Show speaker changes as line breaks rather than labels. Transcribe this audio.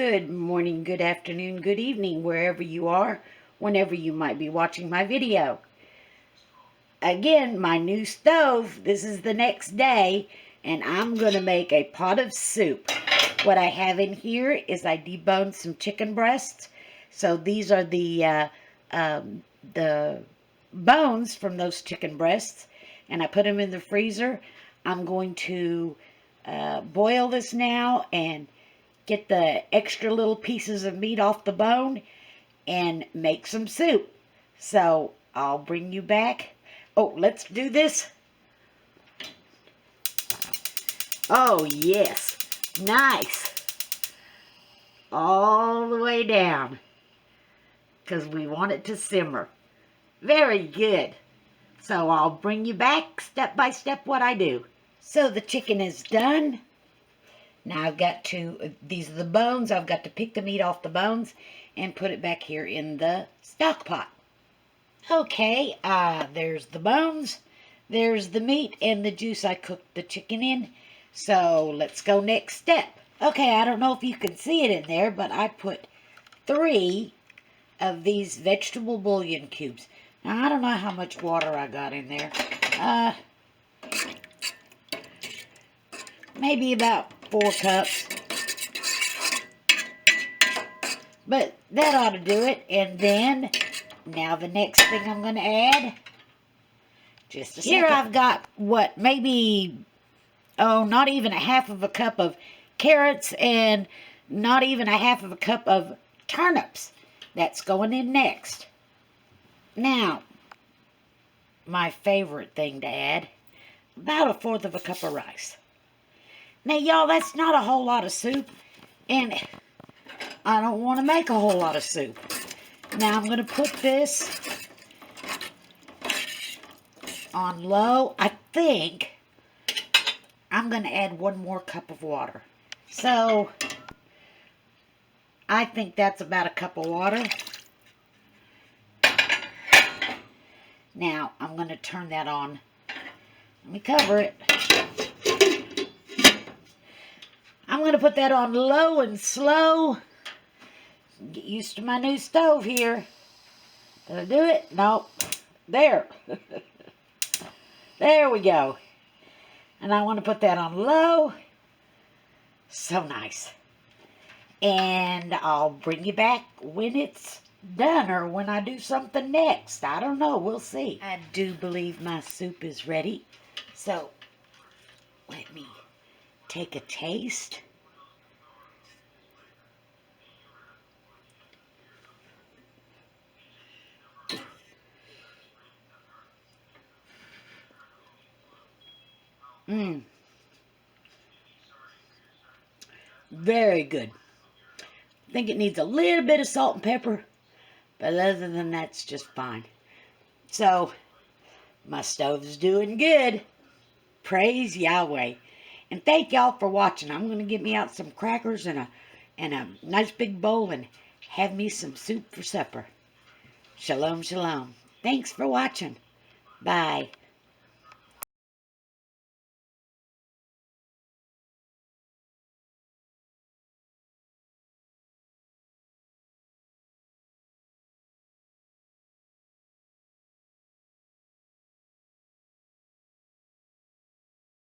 Good morning, good afternoon, good evening, wherever you are, whenever you might be watching my video. Again, my new stove, this is the next day, and I'm going to make a pot of soup. What I have in here is I deboned some chicken breasts. So these are the bones from those chicken breasts, and I put them in the freezer. I'm going to boil this now and get the extra little pieces of meat off the bone and make some soup. So I'll bring you back. Oh, let's do this. Oh, yes. Nice. All the way down, because we want it to simmer. Very good. So I'll bring you back step by step what I do. So the chicken is done. Now I've got to, these are the bones, I've got to pick the meat off the bones and put it back here in the stock pot. Okay, there's the bones, there's the meat and the juice I cooked the chicken in. So let's go next step. Okay, I don't know if you can see it in there, but I put 3 of these vegetable bouillon cubes. Now I don't know how much water I got in there. Maybe about 4 cups. But that ought to do it. And then, now the next thing I'm going to add, just a second. Here I've got, what, maybe, not even a half of a cup of carrots and not even a half of a cup of turnips. That's going in next. Now, my favorite thing to add, about 1/4 of a cup of rice. Now, y'all, that's not a whole lot of soup, and I don't want to make a whole lot of soup. Now, I'm going to put this on low. I think I'm going to add 1 more cup of water. So, I think that's about a cup of water. Now, I'm going to turn that on. Let me cover it. I'm going to put that on low and slow. Get used to my new stove here. Did I do it? Nope. There. There we go. And I want to put that on low. So nice. And I'll bring you back when it's done or when I do something next. I don't know. We'll see. I do believe my soup is ready. So, let me take a taste. Very good. I think it needs a little bit of salt and pepper, but other than that, it's just fine. So, my stove's doing good. Praise Yahweh. And thank y'all for watching. I'm going to get me out some crackers and a nice big bowl and have me some soup for supper. Shalom, shalom. Thanks for watching. Bye.